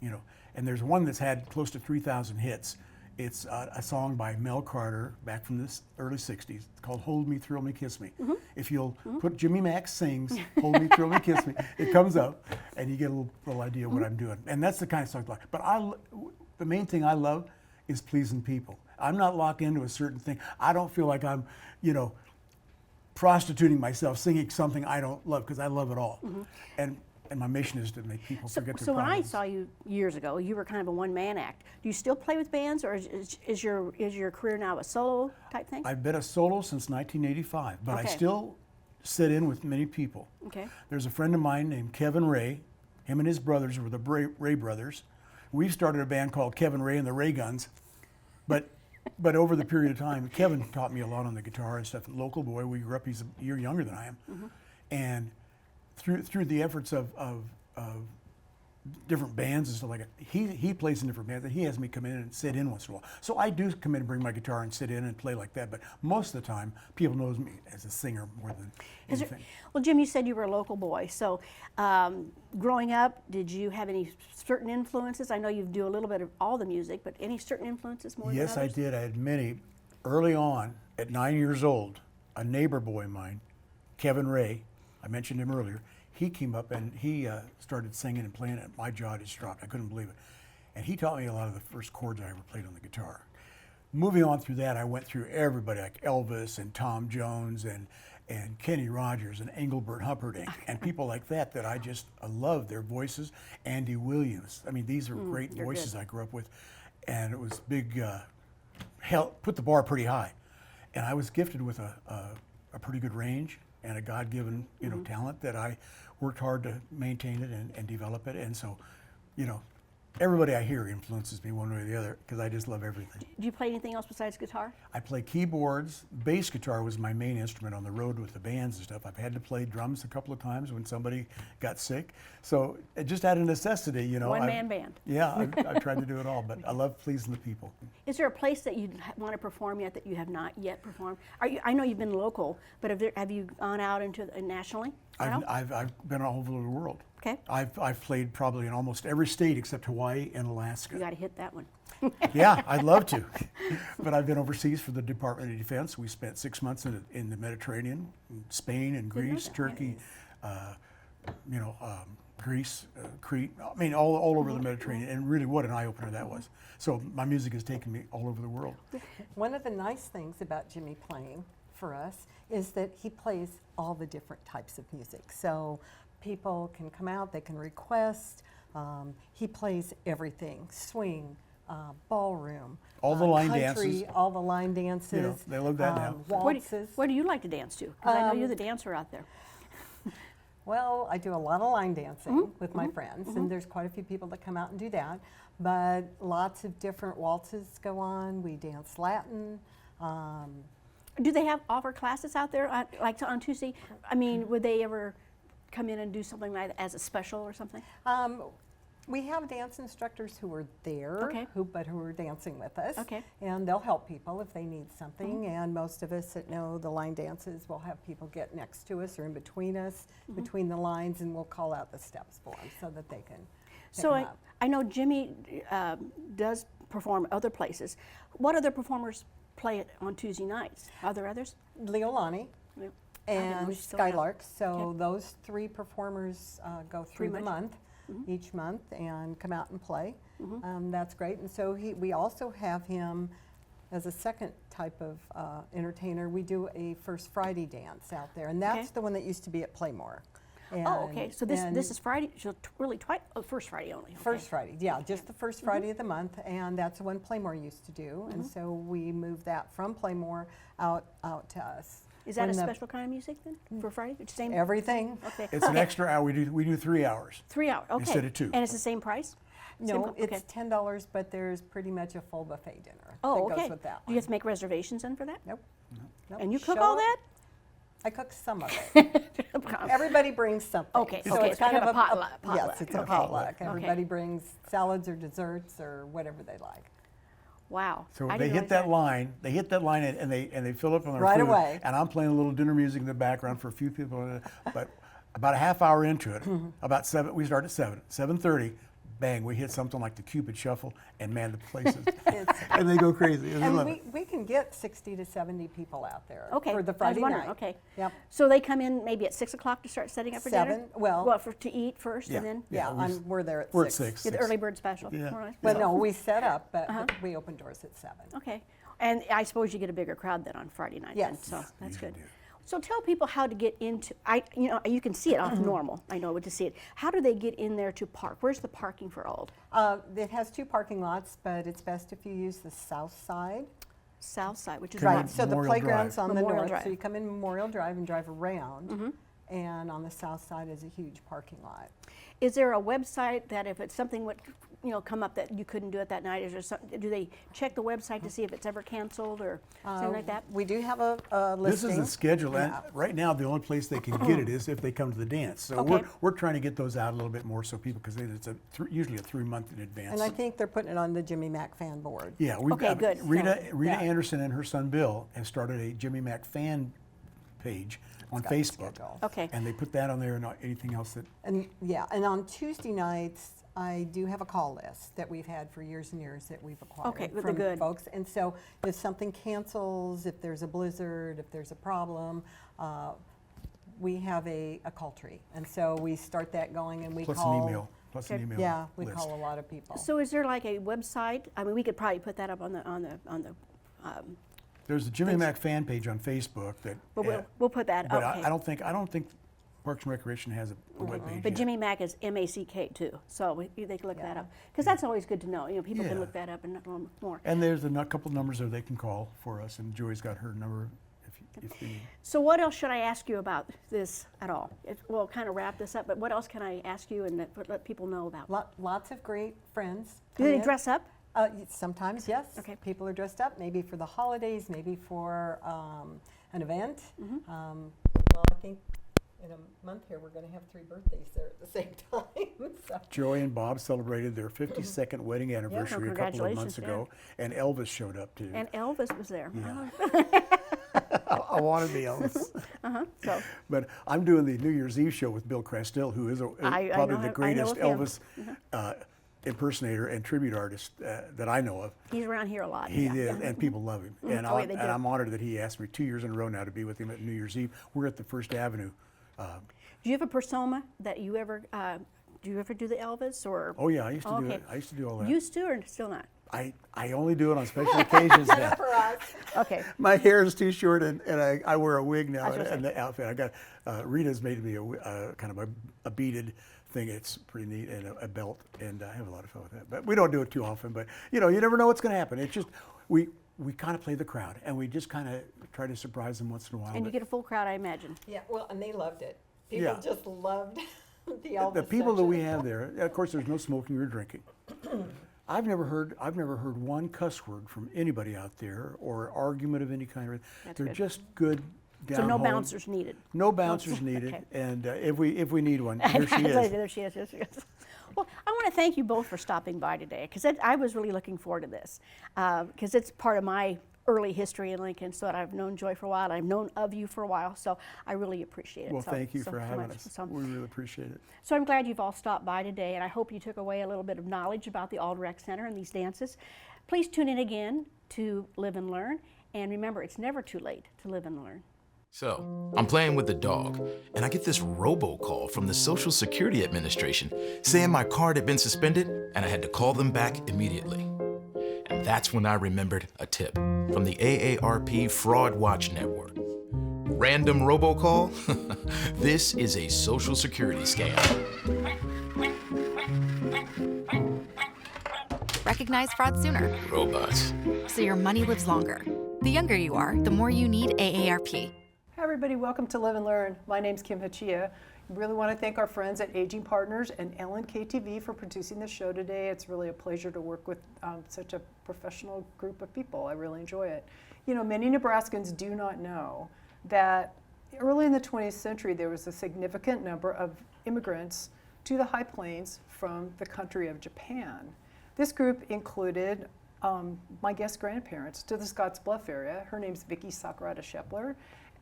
Speaker 14: and there's one that's had close to 3,000 hits. It's a song by Mel Carter back from the early 60s. It's called Hold Me, Thrill Me, Kiss Me. If you'll put Jimmy Mack Sings, Hold Me, Thrill Me, Kiss Me, it comes up and you get a little idea of what I'm doing. And that's the kind of song I like. But the main thing I love is pleasing people. I'm not locked into a certain thing. I don't feel like I'm, prostituting myself singing something I don't love, because I love it all. And my mission is to make people forget their
Speaker 4: problems. So when I
Speaker 14: problems.
Speaker 4: saw you years ago, you were kind of a one-man act. Do you still play with bands, or is your career now a solo type thing?
Speaker 14: I've been a solo since 1985, but I still sit in with many people.
Speaker 4: Okay.
Speaker 14: There's a friend of mine named Kevin Ray. Him and his brothers were the Ray brothers. We've started a band called Kevin Ray and the Ray Guns, but over the period of time, Kevin taught me a lot on the guitar and stuff. Local boy, we grew up. He's a year younger than I am, and through the efforts of different bands and stuff like that, he plays in different bands, and he has me come in and sit in once in a while. So I do come in and bring my guitar and sit in and play like that, but most of the time, people know me as a singer more than anything.
Speaker 4: Well, Jim, you said you were a local boy, so growing up, did you have any certain influences? I know you do a little bit of all the music, but any certain influences more than others?
Speaker 14: Yes, I did. I had many. Early on, at 9 years old, a neighbor boy of mine, Kevin Ray, I mentioned him earlier, he came up and he started singing and playing it. My jaw just dropped. I couldn't believe it. And he taught me a lot of the first chords I ever played on the guitar. Moving on through that, I went through everybody like Elvis and Tom Jones and Kenny Rogers and Engelbert Humperdinck and people like that I love their voices. Andy Williams. I mean, these are great voices I grew up with, and it was big, put the bar pretty high. And I was gifted with a pretty good range and a God-given, talent that I worked hard to maintain it and develop it. And so, everybody I hear influences me one way or the other because I just love everything.
Speaker 4: Do you play anything else besides guitar?
Speaker 14: I play keyboards. Bass guitar was my main instrument on the road with the bands and stuff. I've had to play drums a couple of times when somebody got sick. So it just out of necessity,
Speaker 4: One-man band.
Speaker 14: Yeah, I've tried to do it all, but I love pleasing the people.
Speaker 4: Is there a place that you want to perform yet that you have not yet performed? I know you've been local, but have you gone out into nationally?
Speaker 14: I've been all over the world.
Speaker 4: Okay.
Speaker 14: I've played probably in almost every state except Hawaii and Alaska.
Speaker 4: You got to hit that one.
Speaker 14: Yeah, I'd love to. But I've been overseas for the Department of Defense. We spent 6 months in the Mediterranean, Spain and Greece, Turkey, Greece, Crete. I mean, all over the Mediterranean. And really, what an eye-opener that was. So my music has taken me all over the world.
Speaker 13: One of the nice things about Jimmy playing for us is that he plays all the different types of music. So people can come out, they can request. He plays everything, swing, ballroom,
Speaker 14: all the line
Speaker 13: country,
Speaker 14: dances.
Speaker 13: All the line dances.
Speaker 14: They love that now.
Speaker 13: Waltzes.
Speaker 4: Where do you like to dance to? Because I know you're the dancer out there.
Speaker 13: Well, I do a lot of line dancing with my friends, and there's quite a few people that come out and do that. But lots of different waltzes go on. We dance Latin.
Speaker 4: Do they offer classes out there, like on Tuesday? I mean, would they ever come in and do something like that as a special or something?
Speaker 13: We have dance instructors who are there, who are dancing with us.
Speaker 4: Okay.
Speaker 13: And they'll help people if they need something. And most of us that know the line dances will have people get next to us or in between us, between the lines, and we'll call out the steps for them so that they can pick them up.
Speaker 4: I know Jimmy does perform other places. What other performers play it on Tuesday nights? Are there others?
Speaker 13: Leolani and Skylark. So those three performers go through the month, each month, and come out and play. That's great. And so we also have him as a second type of entertainer. We do a First Friday dance out there, and that's the one that used to be at Playmore.
Speaker 4: And so this is Friday, so really First Friday only. Okay.
Speaker 13: First Friday, yeah, just the first Friday of the month, and that's the one Playmore used to do, and so we moved that from Playmore out to us.
Speaker 4: Is that a special kind of music then for Friday? Same
Speaker 13: everything.
Speaker 4: Okay.
Speaker 14: It's an extra hour. We do 3 hours.
Speaker 4: 3 hours. Okay.
Speaker 14: Instead of 2.
Speaker 4: And it's the same price?
Speaker 13: No, it's $10, but there's pretty much a full buffet dinner that goes with that one.
Speaker 4: Do you have to make reservations then for that?
Speaker 13: Nope.
Speaker 4: And you cook all that?
Speaker 13: I cook some of it. Everybody brings something.
Speaker 4: Okay,
Speaker 13: so
Speaker 4: it's kind of a potluck.
Speaker 13: Yes, it's a potluck. Everybody brings salads or desserts or whatever they like.
Speaker 4: Wow.
Speaker 14: So they hit that line. They hit that line and they fill up on their
Speaker 13: right
Speaker 14: food.
Speaker 13: away.
Speaker 14: And I'm playing a little dinner music in the background for a few people. But about a half hour into it, about 7, we start at 7:30. Bang, we hit something like the Cupid Shuffle, and man, the place is, and they go crazy.
Speaker 13: And we can get 60 to 70 people out there for the Friday night.
Speaker 4: Okay.
Speaker 13: Yep.
Speaker 4: So they come in maybe at 6 o'clock to start setting up for dinner?
Speaker 13: Well,
Speaker 4: to eat first and then?
Speaker 13: we're there at 6.
Speaker 14: We're at 6.
Speaker 4: The early bird special.
Speaker 14: Yeah.
Speaker 4: Right.
Speaker 13: Well, no, we set up, but we open doors at 7.
Speaker 4: Okay. And I suppose you get a bigger crowd then on Friday night.
Speaker 13: Yes.
Speaker 4: Then, so that's good. So tell people how to get into, you can see it off normal, I know to see it. How do they get in there to park? Where's the parking for Old?
Speaker 13: It has 2 parking lots, but it's best if you use the south side.
Speaker 4: South side, which is
Speaker 13: right. So the playground's on the north,
Speaker 4: Drive.
Speaker 13: so you come in Memorial Drive and drive around, and on the south side is a huge parking lot.
Speaker 4: Is there a website that if it's something would come up that you couldn't do it that night? Is there something, do they check the website to see if it's ever canceled or something like that?
Speaker 13: We do have a listing.
Speaker 14: This is the schedule, and right now the only place they can get it is if they come to the dance. So we're trying to get those out a little bit more so people, because it's usually a 3-month in advance.
Speaker 13: And I think they're putting it on the Jimmy Mack fan board.
Speaker 14: Yeah, we've got
Speaker 4: good.
Speaker 14: Rita Anderson and her son Bill have started a Jimmy Mack fan page on Facebook.
Speaker 4: Okay.
Speaker 14: And they put that on there and not anything else that.
Speaker 13: And on Tuesday nights, I do have a call list that we've had for years and years that we've acquired from folks. And so if something cancels, if there's a blizzard, if there's a problem, we have a call tree. And so we start that going and we
Speaker 14: Plus
Speaker 13: call.
Speaker 14: an email. Plus an email.
Speaker 13: Yeah, we
Speaker 14: list.
Speaker 13: call a lot of people.
Speaker 4: So is there like a website? I mean, we could probably put that up on the
Speaker 14: There's a Jimmy Mack fan page on Facebook that.
Speaker 4: But we'll put that.
Speaker 14: But
Speaker 4: okay.
Speaker 14: I don't think Parks and Recreation has a web page.
Speaker 4: But
Speaker 14: yet.
Speaker 4: Jimmy Mack is M-A-C-K too, so they can look that up because that's always good to know. You know, people can
Speaker 14: Yeah.
Speaker 4: look that up and learn more.
Speaker 14: And there's a couple numbers there they can call for us, and Joey's got her number if they need.
Speaker 4: So what else should I ask you about this at all? We'll kind of wrap this up, but what else can I ask you and let people know about?
Speaker 13: Lots of great friends.
Speaker 4: Do they dress up?
Speaker 13: Sometimes, yes.
Speaker 4: Okay.
Speaker 13: People are dressed up, maybe for the holidays, maybe for an event. Well, I think in a month here we're going to have 3 birthdays there at the same time. So.
Speaker 14: Joey and Bob celebrated their 52nd wedding anniversary a couple of months ago, and Elvis showed up too.
Speaker 4: And Elvis was there.
Speaker 14: Yeah. I want to be Elvis.
Speaker 4: So.
Speaker 14: But I'm doing the New Year's Eve show with Bill Krastel, who is probably the greatest Elvis impersonator and tribute artist that I know of.
Speaker 4: He's around here a lot.
Speaker 14: He is, and people love him. And,
Speaker 4: they do.
Speaker 14: I'm honored that he asked me 2 years in a row now to be with him at New Year's Eve. We're at the First Avenue.
Speaker 4: Do you have a persona that you ever do you ever do the Elvis or?
Speaker 14: Oh yeah, I used to do it. I used to do all that.
Speaker 4: Used to or still not?
Speaker 14: I only do it on special occasions now.
Speaker 13: For us.
Speaker 4: Okay.
Speaker 14: My hair is too short, and I wear a wig now and the outfit. I got Rita's made me a kind of a beaded thing. It's pretty neat, and a belt, and I have a lot of fun with that. But we don't do it too often. But you know, you never know what's going to happen. It's just we kind of play the crowd, and we just kind of try to surprise them once in a while.
Speaker 4: And you get a full crowd, I imagine.
Speaker 13: Yeah, well, and they loved it. People just loved the Elvis.
Speaker 14: The people that we
Speaker 13: section.
Speaker 14: have there, of course, there's no smoking or drinking. I've never heard one cuss word from anybody out there or argument of any kind. They're
Speaker 4: good.
Speaker 14: just good. Down
Speaker 4: So no
Speaker 14: home.
Speaker 4: bouncers needed.
Speaker 14: No bouncers needed,
Speaker 4: Okay.
Speaker 14: and if we need one, here she is.
Speaker 4: There she is. Well, I want to thank you both for stopping by today because I was really looking forward to this because it's part of my early history in Lincoln. So I've known Joy for a while. I've known of you for a while, so I really appreciate it.
Speaker 14: Well,
Speaker 4: so,
Speaker 14: thank you
Speaker 4: so
Speaker 14: for having
Speaker 4: much.
Speaker 14: us.
Speaker 4: So,
Speaker 14: We really appreciate it.
Speaker 4: so I'm glad you've all stopped by today, and I hope you took away a little bit of knowledge about the Auld Rec Center and these dances. Please tune in again to Live and Learn, and remember, it's never too late to live and learn.
Speaker 15: So, I'm playing with the dog, and I get this robocall from the Social Security Administration saying my card had been suspended and I had to call them back immediately. And that's when I remembered a tip from the AARP Fraud Watch Network. Random robocall? This is a Social Security scam.
Speaker 9: Recognize fraud sooner,
Speaker 15: Robots.
Speaker 9: so your money lives longer. The younger you are, the more you need AARP.
Speaker 5: Hi everybody, welcome to Live and Learn. My name's Kim Hachia. I really want to thank our friends at Aging Partners and LNK-TV for producing the show today. It's really a pleasure to work with such a professional group of people. I really enjoy it. You know, many Nebraskans do not know that early in the 20th century there was a significant number of immigrants to the High Plains from the country of Japan. This group included my guest grandparents to the Scottsbluff area. Her name's Vicki Sakurada Shepler.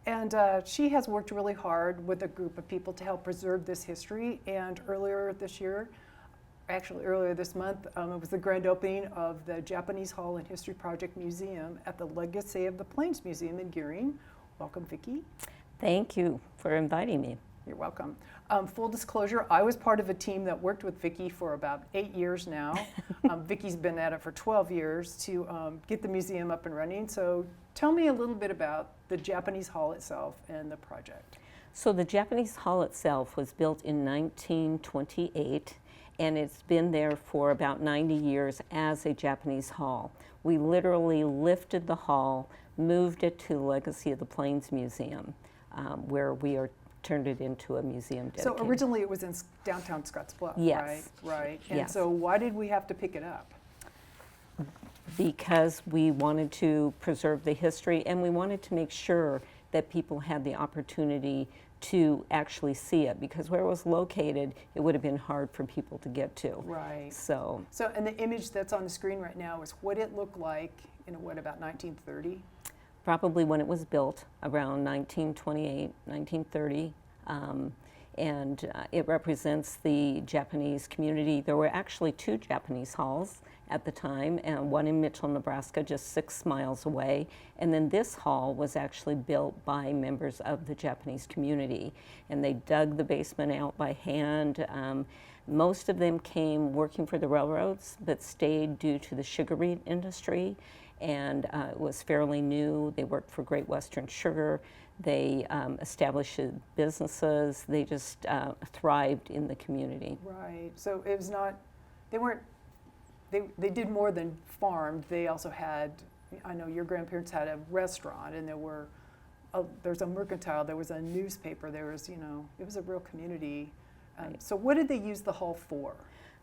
Speaker 5: And she has worked really hard with a group of people to help preserve this history. And earlier this month, it was the grand opening of the Japanese Hall and History Project Museum at the Legacy of the Plains Museum in Gearing. Welcome, Vicki.
Speaker 16: Thank you for inviting me.
Speaker 5: You're welcome. Full disclosure, I was part of a team that worked with Vicki for about 8 years now. Vicki's been at it for 12 years to get the museum up and running. So tell me a little bit about the Japanese Hall itself and the project.
Speaker 16: So the Japanese Hall itself was built in 1928, and it's been there for about 90 years as a Japanese hall. We literally lifted the hall, moved it to the Legacy of the Plains Museum, where we are turned it into a museum dedicated.
Speaker 5: So originally it was in downtown Scottsbluff,
Speaker 16: yes.
Speaker 5: Right? And
Speaker 16: yes.
Speaker 5: so why did we have to pick it up?
Speaker 16: Because we wanted to preserve the history, and we wanted to make sure that people had the opportunity to actually see it, because where it was located, it would have been hard for people to get to.
Speaker 5: Right.
Speaker 16: So,
Speaker 5: and the image that's on the screen right now is what it looked like in about 1930?
Speaker 16: probably when it was built, around 1928, 1930. And it represents the Japanese community. There were actually 2 Japanese halls at the time, and one in Mitchell, Nebraska, just 6 miles away. And then this hall was actually built by members of the Japanese community, and they dug the basement out by hand. Most of them came working for the railroads, but stayed due to the sugar beet industry, and it was fairly new. They worked for Great Western Sugar. They established businesses. They just thrived in the community.
Speaker 5: Right. So it was not, they did more than farmed. They also had, I know your grandparents had a restaurant, and there's a mercantile, there was a newspaper, there was, it was a real community. So what did they use the hall for?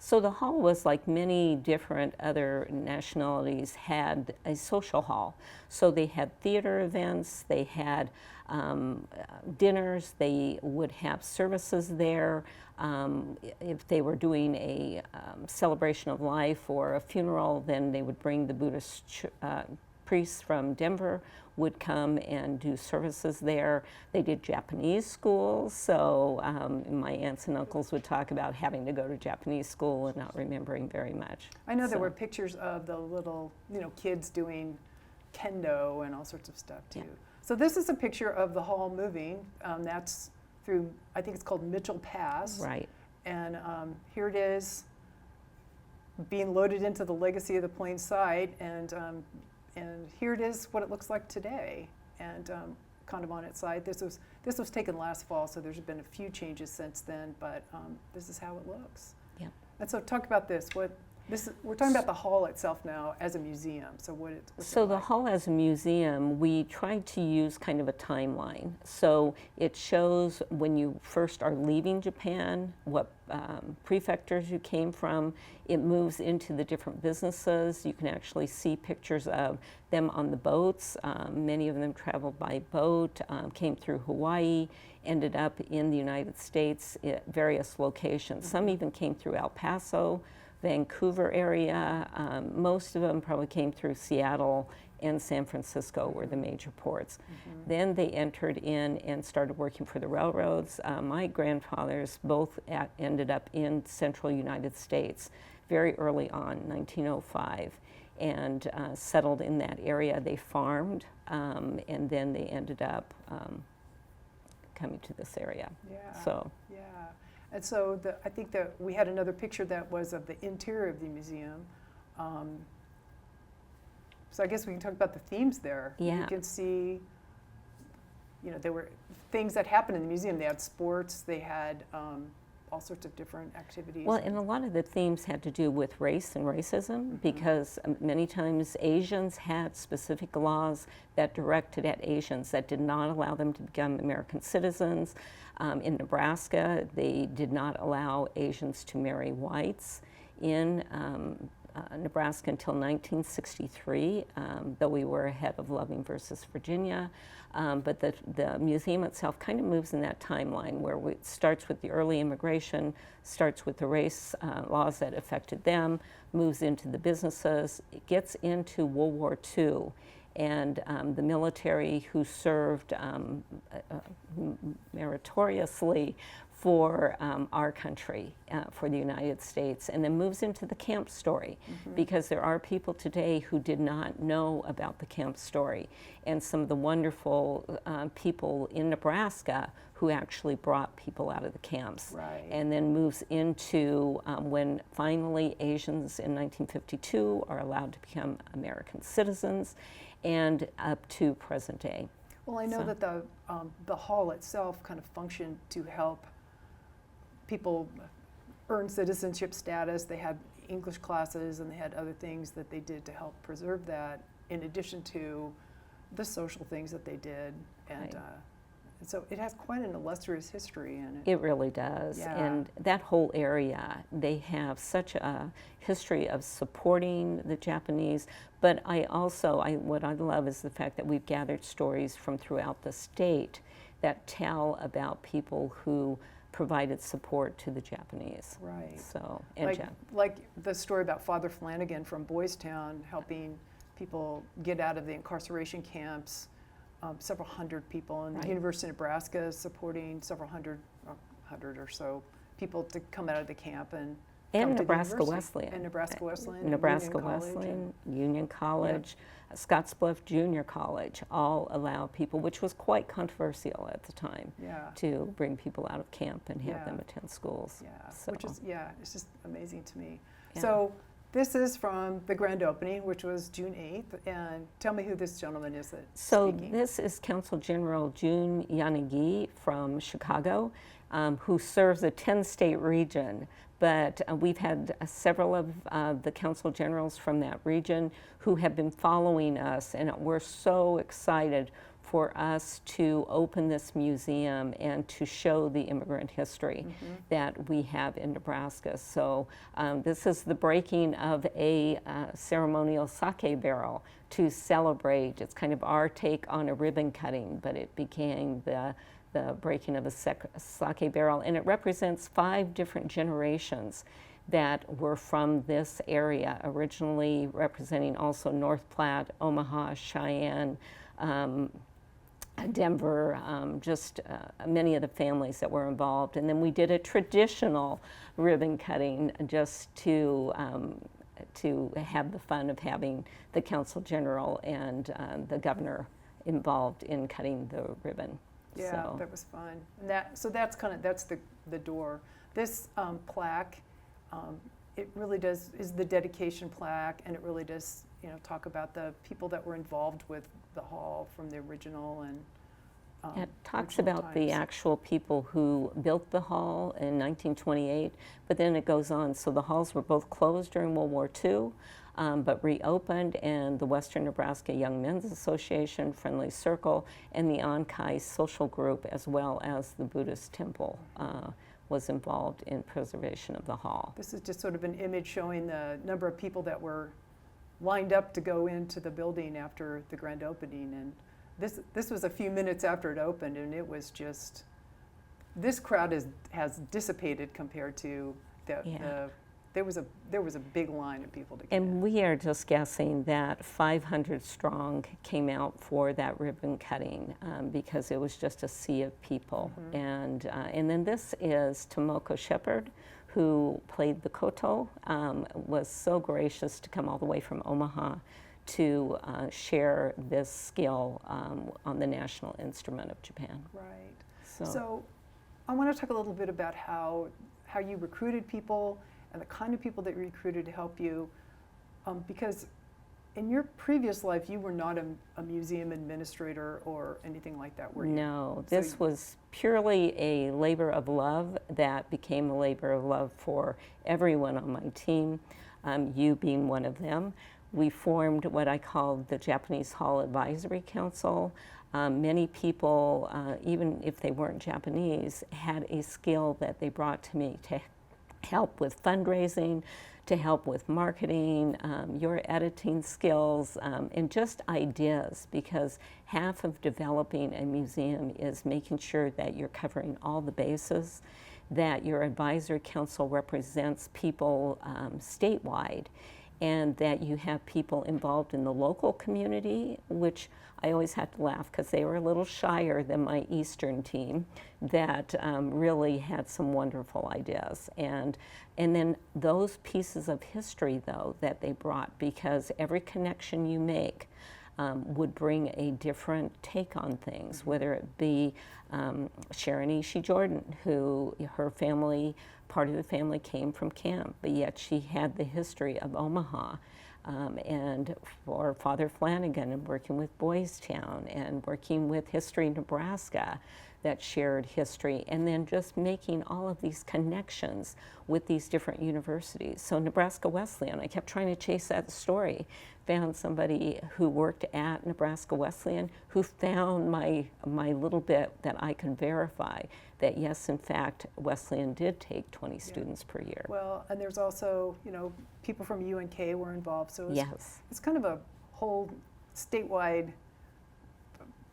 Speaker 16: So the hall was, like many different other nationalities, had a social hall. So they had theater events, they had dinners, they would have services there. If they were doing a celebration of life or a funeral, then they would bring the Buddhist priests from Denver would come and do services there. They did Japanese schools, so my aunts and uncles would talk about having to go to Japanese school and not remembering very much.
Speaker 5: I know there were pictures of the little, kids doing kendo and all sorts of stuff too. Yeah. So this is a picture of the hall moving. That's through, I think it's called Mitchell Pass.
Speaker 16: Right.
Speaker 5: And here it is being loaded into the Legacy of the Plains site, and here it is what it looks like today, and kind of on its side. This was taken last fall, so there's been a few changes since then, but this is how it looks.
Speaker 16: Yeah.
Speaker 5: And so talk about this. We're talking about the hall itself now as a museum. So
Speaker 16: So the hall as a museum, we tried to use kind of a timeline. So it shows when you first are leaving Japan, what prefectures you came from. It moves into the different businesses. You can actually see pictures of them on the boats. Many of them traveled by boat, came through Hawaii, ended up in the United States at various locations. Some even came through El Paso, Vancouver area. Most of them probably came through Seattle and San Francisco were the major ports. Then they entered in and started working for the railroads. My grandfathers both ended up in central United States very early on, 1905, and settled in that area. They farmed, and then they ended up coming to this area.
Speaker 5: Yeah.
Speaker 16: So.
Speaker 5: Yeah. And so I think that we had another picture that was of the interior of the museum. So I guess we can talk about the themes there.
Speaker 16: Yeah.
Speaker 5: You can see, there were things that happened in the museum. They had sports, they had all sorts of different activities.
Speaker 16: Well, and a lot of the themes had to do with race and racism, because many times Asians had specific laws that directed at Asians that did not allow them to become American citizens. In Nebraska, they did not allow Asians to marry whites. In Nebraska until 1963, though we were ahead of Loving versus Virginia. But the museum itself kind of moves in that timeline where it starts with the early immigration, starts with the race laws that affected them, moves into the businesses, it gets into World War II. And the military who served meritoriously for our country, for the United States, and then moves into the camp story, because there are people today who did not know about the camp story, and some of the wonderful people in Nebraska who actually brought people out of the camps.
Speaker 5: Right.
Speaker 16: And then moves into when finally Asians in 1952 are allowed to become American citizens, and up to present day.
Speaker 5: Well, I know that the hall itself kind of functioned to help people earn citizenship status. They had English classes and they had other things that they did to help preserve that, in addition to the social things that they did. And so it has quite an illustrious history in it.
Speaker 16: It really does.
Speaker 5: Yeah.
Speaker 16: And that whole area, they have such a history of supporting the Japanese. But what I love is the fact that we've gathered stories from throughout the state that tell about people who provided support to the Japanese.
Speaker 5: Right.
Speaker 16: So,
Speaker 5: like the story about Father Flanagan from Boys Town, helping people get out of the incarceration camps, several hundred people, and the University of Nebraska is supporting several hundred or so people to come out of the camp and come
Speaker 16: And
Speaker 5: to the
Speaker 16: Nebraska
Speaker 5: university.
Speaker 16: Wesleyan.
Speaker 5: And Nebraska Wesleyan. and
Speaker 16: Nebraska
Speaker 5: Union College
Speaker 16: Wesleyan, Union College, Scottsbluff Junior College all allow people, which was quite controversial at the time,
Speaker 5: Yeah.
Speaker 16: to bring people out of camp and have
Speaker 5: Yeah.
Speaker 16: them attend schools.
Speaker 5: Yeah,
Speaker 16: So,
Speaker 5: which is, it's just amazing to me.
Speaker 16: Yeah.
Speaker 5: So this is from the grand opening, which was June 8th, and tell me who this gentleman is that's
Speaker 16: So
Speaker 5: speaking.
Speaker 16: this is Council General June Yanagi from Chicago, who serves a 10-state region. But we've had several of the council generals from that region who have been following us, and we're so excited for us to open this museum and to show the immigrant history that we have in Nebraska. So this is the breaking of a ceremonial sake barrel to celebrate. It's kind of our take on a ribbon cutting, but it became the breaking of a sake barrel, and it represents 5 different generations that were from this area, originally representing also North Platte, Omaha, Cheyenne, Denver, just many of the families that were involved. And then we did a traditional ribbon cutting just to have the fun of having the Council General and the governor involved in cutting the ribbon.
Speaker 5: Yeah,
Speaker 16: So-
Speaker 5: that was fun. And that's the door. This plaque, it really is the dedication plaque, and it really does talk about the people that were involved with the hall from the original and.
Speaker 16: It talks
Speaker 5: original
Speaker 16: about the
Speaker 5: times.
Speaker 16: actual people who built the hall in 1928, but then it goes on. So the halls were both closed during World War II, but reopened, and the Western Nebraska Young Men's Association, Friendly Circle, and the Ankai Social Group, as well as the Buddhist Temple, was involved in preservation of the hall.
Speaker 5: This is just sort of an image showing the number of people that were lined up to go into the building after the grand opening, and this was a few minutes after it opened, and it was just, this crowd has dissipated compared to there was a big line of people to get in.
Speaker 16: And we are just guessing that 500 strong came out for that ribbon cutting because it was just a sea of people. And then this is Tomoko Shepard, who played the koto, was so gracious to come all the way from Omaha to share this skill on the national instrument of Japan.
Speaker 5: Right.
Speaker 16: So,
Speaker 5: So I want to talk a little bit about how you recruited people and the kind of people that you recruited to help you, because in your previous life you were not a museum administrator or anything like that, were you?
Speaker 16: no,
Speaker 5: So
Speaker 16: this was purely a labor of love that became a labor of love for everyone on my team, you being one of them. We formed what I called the Japanese Hall Advisory Council. Many people, even if they weren't Japanese, had a skill that they brought to me to help with fundraising, to help with marketing, your editing skills, and just ideas, because half of developing a museum is making sure that you're covering all the bases, that your advisory council represents people statewide, and that you have people involved in the local community, which I always had to laugh because they were a little shyer than my Eastern team that really had some wonderful ideas. And then those pieces of history, though, that they brought, because every connection you make would bring a different take on things, whether it be Sharon Ishii Jordan, who her family, part of the family came from camp, but yet she had the history of Omaha. And for Father Flanagan, and working with Boys Town, and working with History Nebraska, that shared history, and then just making all of these connections with these different universities. So Nebraska Wesleyan, I kept trying to chase that story, found somebody who worked at Nebraska Wesleyan who found my little bit that I could verify that yes, in fact, Wesleyan did take 20 students per year.
Speaker 5: Well, and there's also, people from UNK were involved, so it's kind of a whole statewide.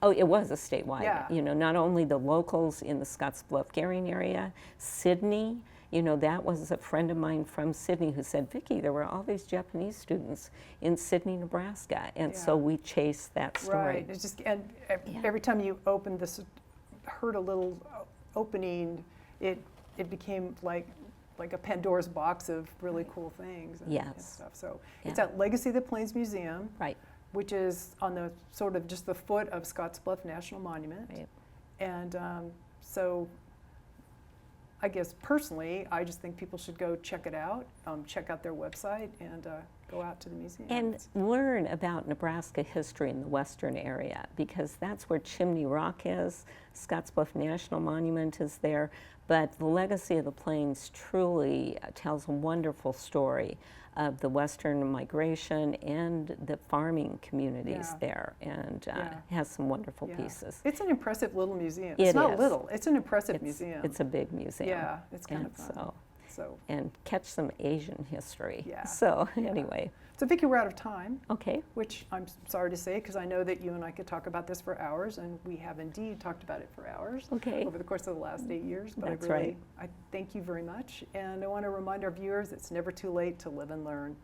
Speaker 16: Oh, it was a statewide.
Speaker 5: Yeah.
Speaker 16: Not only the locals in the Scottsbluff-Gering area, Sydney. That was a friend of mine from Sydney who said, Vicki, there were all these Japanese students in Sydney, Nebraska, and so we chased that story.
Speaker 5: Right. It's just, and every time you opened this, heard a little opening, it became like like a Pandora's box of really cool things and
Speaker 16: Yes.
Speaker 5: stuff. So
Speaker 16: Yeah.
Speaker 5: it's at Legacy of the Plains Museum,
Speaker 16: Right.
Speaker 5: which is on the sort of just the foot of Scottsbluff National Monument.
Speaker 16: Right.
Speaker 5: And so I guess personally, I just think people should go check it out, check out their website, and go out to the museum.
Speaker 16: And learn about Nebraska history in the western area, because that's where Chimney Rock is. Scottsbluff National Monument is there. But the Legacy of the Plains truly tells a wonderful story of the western migration and the farming communities
Speaker 5: Yeah.
Speaker 16: there, and
Speaker 5: Yeah.
Speaker 16: has some wonderful
Speaker 5: Yeah.
Speaker 16: pieces.
Speaker 5: It's an impressive little museum.
Speaker 16: It
Speaker 5: It's not
Speaker 16: is.
Speaker 5: little, it's an impressive museum.
Speaker 16: It's a big museum.
Speaker 5: Yeah, it's kind
Speaker 16: And
Speaker 5: of fun. So,
Speaker 16: and catch some Asian history.
Speaker 5: Yeah.
Speaker 16: So
Speaker 5: Yeah.
Speaker 16: anyway.
Speaker 5: So Vicki, we're out of time.
Speaker 16: Okay.
Speaker 5: Which I'm sorry to say, because I know that you and I could talk about this for hours, and we have indeed talked about it for hours
Speaker 16: Okay.
Speaker 5: over the course of the last 8 years. But
Speaker 16: That's
Speaker 5: I really,
Speaker 16: right.
Speaker 5: I thank you very much, and I want to remind our viewers it's never too late to live and learn.